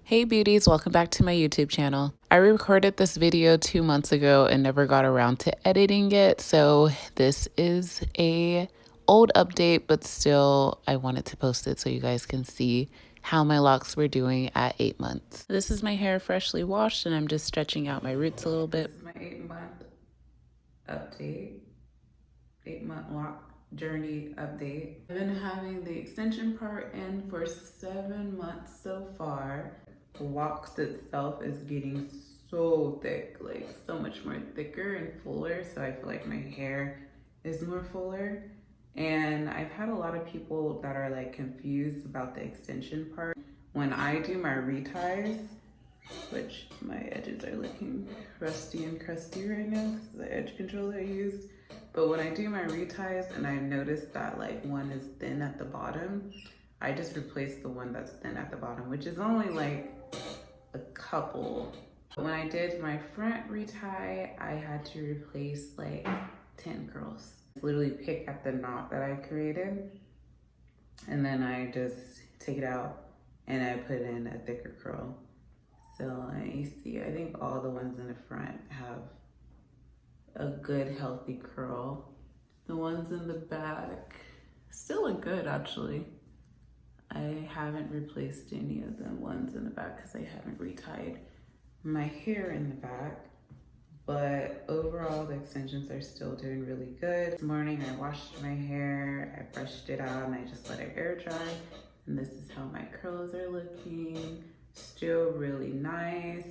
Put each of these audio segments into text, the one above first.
Hey beauties, welcome back to my YouTube channel. I recorded this video 2 months ago and never got around to editing it, so this is a old update, but still I wanted to post it so you guys can see how my locks were doing at 8 months. This is my hair freshly washed and I'm just stretching out my roots a little bit. This is my 8-month update, 8-month lock journey update. I've been having the extension part in for 7 months so far. The wax itself is getting so thick, like so much more thicker and fuller, so I feel like my hair is more fuller. And I've had a lot of people that are like confused about the extension part. When I do my reties, which my edges are looking rusty and crusty right now because of the edge controller I used. But when I do my reties and I notice that like one is thin at the bottom, I just replace the one that's thin at the bottom, which is only like a couple. When I did my front retie, I had to replace like 10 curls. Literally pick at the knot that I created, and then I just take it out and I put in a thicker curl. So you see, I think all the ones in the front have a good healthy curl. The ones in the back still look good actually. I haven't replaced any of the ones in the back because I haven't retied my hair in the back. But overall, the extensions are still doing really good. This morning I washed my hair, I brushed it out, and I just let it air dry. And this is how my curls are looking. Still really nice.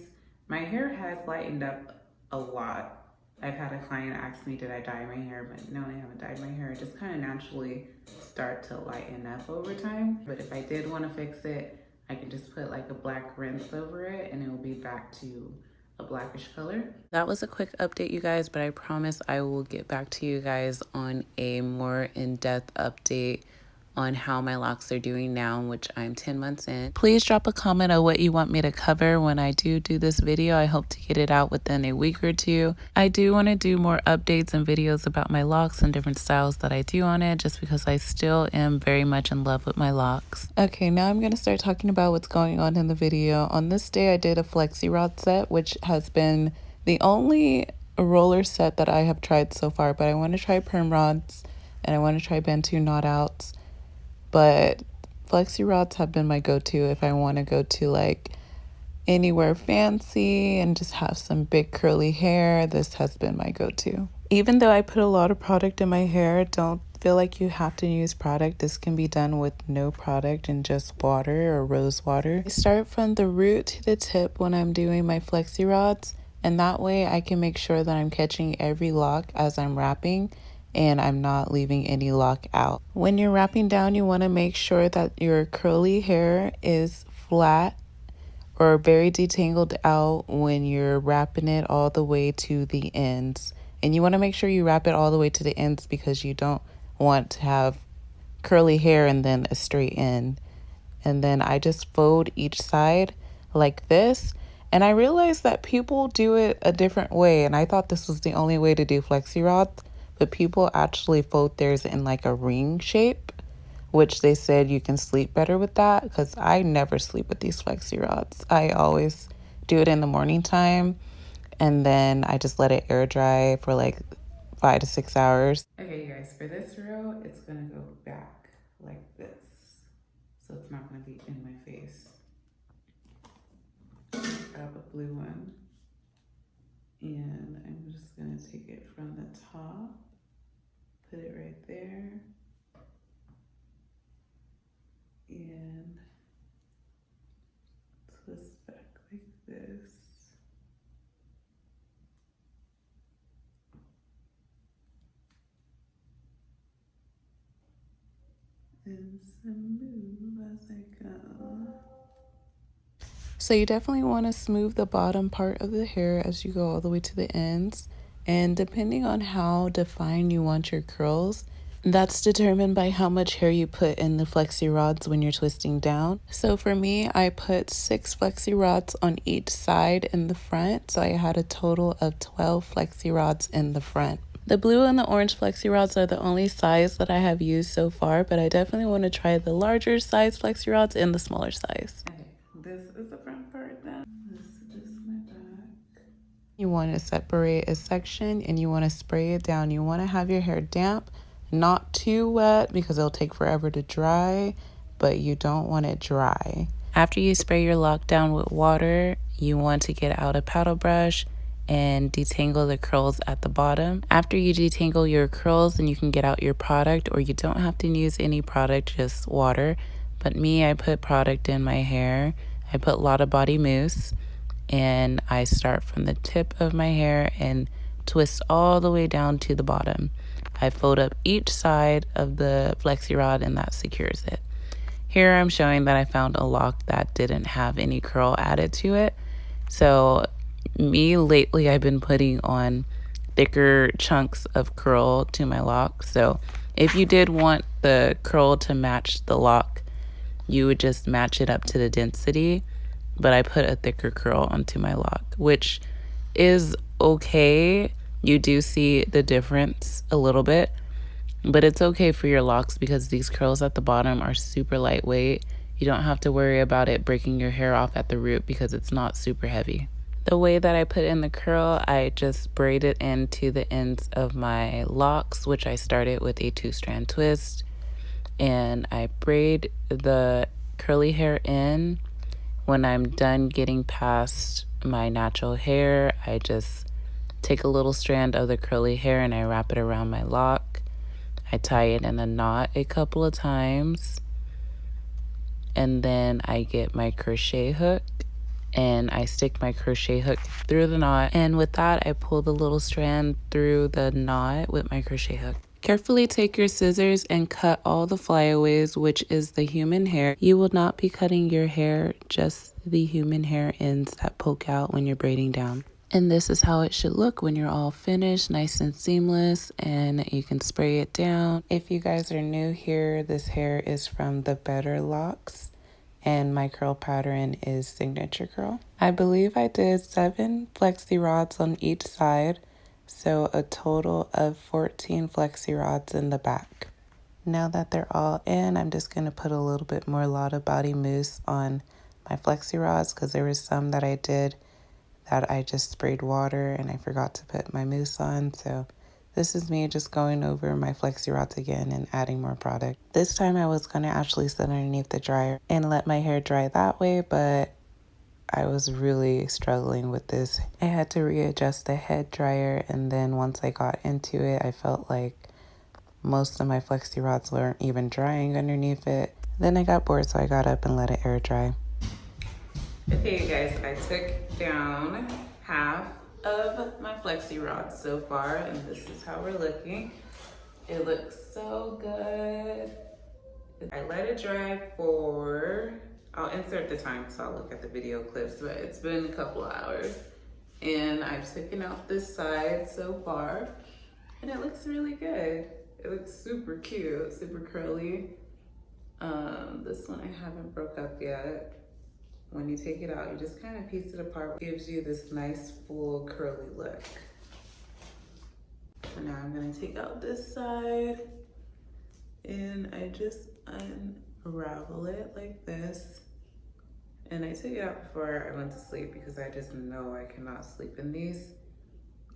My hair has lightened up a lot. I've had a client ask me, did I dye my hair? But no, I haven't dyed my hair. It just kind of naturally start to lighten up over time. But if I did want to fix it, I can just put like a black rinse over it and it will be back to a blackish color. That was a quick update, you guys, but I promise I will get back to you guys on a more in-depth update on how my locks are doing now, which I'm 10 months in. Please drop a comment on what you want me to cover when I do this video. I hope to get it out within a week or two. I do want to do more updates and videos about my locks and different styles that I do on it, just because I still am very much in love with my locks. Okay, now I'm going to start talking about what's going on in the video. On this day, I did a Flexirod set, which has been the only roller set that I have tried so far, but I want to try perm rods and I want to try Bantu knot outs. But Flexirods have been my go-to if I want to go to like anywhere fancy and just have some big curly hair. This has been my go-to. Even though I put a lot of product in my hair, don't feel like you have to use product. This can be done with no product and just water or rose water. I start from the root to the tip when I'm doing my Flexirods, and that way I can make sure that I'm catching every lock as I'm wrapping and I'm not leaving any lock out. When you're wrapping down, you want to make sure that your curly hair is flat or very detangled out when you're wrapping it all the way to the ends. And you want to make sure you wrap it all the way to the ends because you don't want to have curly hair and then a straight end. And then I just fold each side like this. And I realized that people do it a different way, and I thought this was the only way to do Flexirods. But people actually fold theirs in like a ring shape, which they said you can sleep better with that, because I never sleep with these Flexirods. I always do it in the morning time, and then I just let it air dry for like 5 to 6 hours. Okay, guys, for this row, it's gonna go back like this. So it's not gonna be in my face. Grab a blue one. And I'm just gonna take it from the top. Put it right there, and twist back like this. And smooth as I go. So you definitely want to smooth the bottom part of the hair as you go all the way to the ends. And depending on how defined you want your curls, that's determined by how much hair you put in the Flexirods when you're twisting down. So for me, I put 6 Flexirods on each side in the front. So I had a total of 12 Flexirods in the front. The blue and the orange Flexirods are the only size that I have used so far, but I definitely want to try the larger size Flexirods and the smaller size. Okay, This is the front part then. This is just my back. You want to separate a section and you want to spray it down. You want to have your hair damp, not too wet because it'll take forever to dry, but you don't want it dry. After you spray your lock down with water, you want to get out a paddle brush and detangle the curls at the bottom. After you detangle your curls, then you can get out your product, or you don't have to use any product, just water. But me, I put product in my hair. I put Lotta Body Mousse, and I start from the tip of my hair and twist all the way down to the bottom. I fold up each side of the Flexirod and that secures it. Here I'm showing that I found a lock that didn't have any curl added to it. So me lately, I've been putting on thicker chunks of curl to my lock. So if you did want the curl to match the lock, you would just match it up to the density. But I put a thicker curl onto my lock, which is okay. You do see the difference a little bit, but it's okay for your locks because these curls at the bottom are super lightweight. You don't have to worry about it breaking your hair off at the root because it's not super heavy. The way that I put in the curl, I just braid it into the ends of my locks, which I started with a 2-strand twist. And I braid the curly hair in. When I'm done getting past my natural hair, I just take a little strand of the curly hair and I wrap it around my lock. I tie it in a knot a couple of times. And then I get my crochet hook and I stick my crochet hook through the knot. And with that, I pull the little strand through the knot with my crochet hook. Carefully take your scissors and cut all the flyaways, which is the human hair. You will not be cutting your hair, just the human hair ends that poke out when you're braiding down. And this is how it should look when you're all finished, nice and seamless, and you can spray it down. If you guys are new here, this hair is from the Better Locs, and my curl pattern is Signature Curl. I believe I did 7 flexi rods on each side, so a total of 14 flexi rods in the back. Now that they're all in, I'm just going to put a little bit more Lotta Body Mousse on my flexi rods because there was some that I did that I just sprayed water and I forgot to put my mousse on. So this is me just going over my flexi rods again and adding more product. This time I was going to actually sit underneath the dryer and let my hair dry that way, but I was really struggling with this. I had to readjust the head dryer, and then once I got into it, I felt like most of my flexi rods weren't even drying underneath it. Then I got bored, so I got up and let it air dry. Okay, you guys, I took down half of my flexi rods so far, and this is how we're looking. It looks so good. I let it dry for, I'll insert the time so I'll look at the video clips, but it's been a couple of hours. And I've taken out this side so far, and it looks really good. It looks super cute, super curly. This one I haven't broke up yet. When you take it out, you just kind of piece it apart. It gives you this nice full curly look. So now I'm gonna take out this side and I just unravel it like this. And I took it out before I went to sleep because I just know I cannot sleep in these.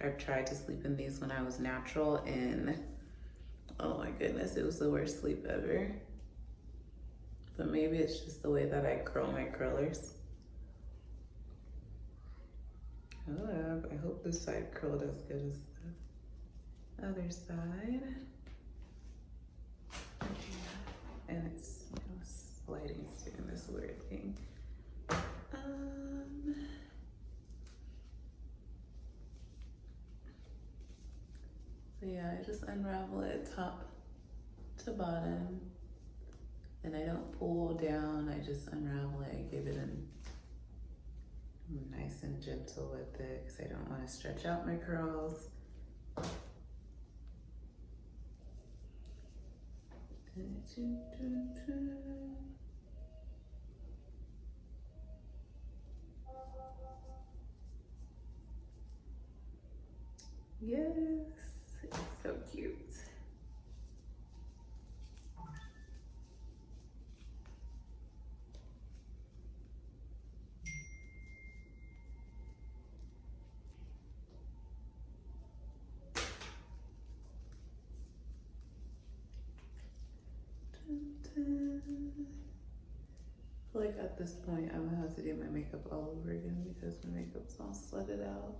I've tried to sleep in these when I was natural and oh my goodness, it was the worst sleep ever. But maybe it's just the way that I curl my curlers. I hope this side curled as good as the other side. And it's, lighting's doing this weird thing. So yeah, I just unravel it top to bottom. And I don't pull down, I just unravel it. I give it a nice and gentle with it because I don't want to stretch out my curls. Yes, it's so cute. Like at this point, I would have to do my makeup all over again because my makeup's all slutted out.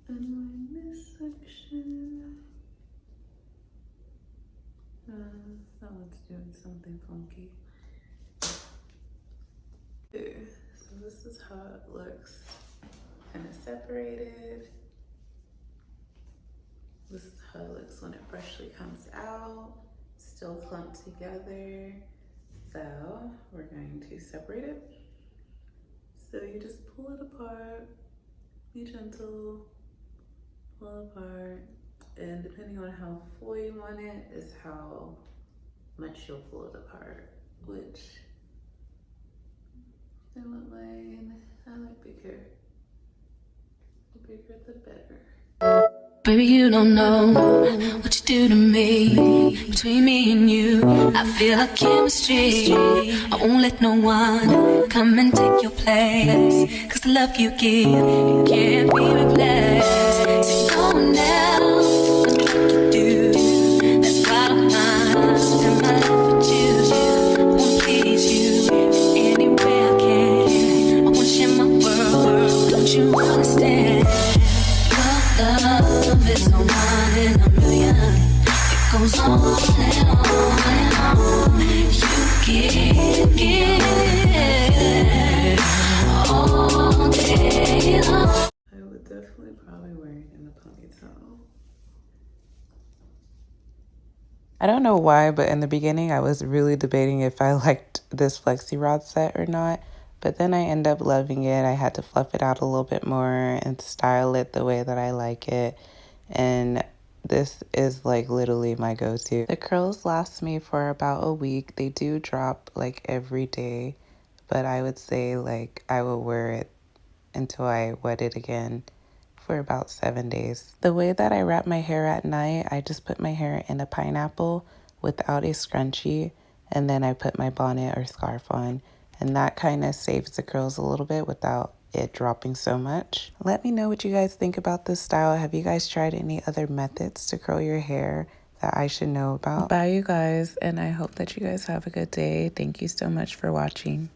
And my midsection. That one's doing something funky. Okay, so this is how it looks, kind of separated. This is how it looks when it freshly comes out, still clumped together. So we're going to separate it. So you just pull it apart, be gentle, pull it apart, and depending on how full you want it is how much you'll pull it apart, which I want mine, I like bigger. The bigger the better. Baby, you don't know what you do to me. Between me and you, I feel like chemistry. I won't let no one come and take your place. Cause the love you give can't be replaced. See, no one else can like you do. That's why I must spend my life with you. I wanna please you any way I can. I wanna share my world, don't you understand? Love is no one in a million. It goes on and on and on. You give all day long. I would definitely probably wear it in a ponytail. I don't know why, but in the beginning I was really debating if I liked this Flexirod set or not. But then I end up loving it. I had to fluff it out a little bit more and style it the way that I like it. And this is like literally my go-to. The curls last me for about a week. They do drop like every day, but I would say like I will wear it until I wet it again for about 7 days. The way that I wrap my hair at night, I just put my hair in a pineapple without a scrunchie, and then I put my bonnet or scarf on. And that kind of saves the curls a little bit without it dropping so much. Let me know what you guys think about this style. Have you guys tried any other methods to curl your hair that I should know about? Bye, you guys, and I hope that you guys have a good day. Thank you so much for watching.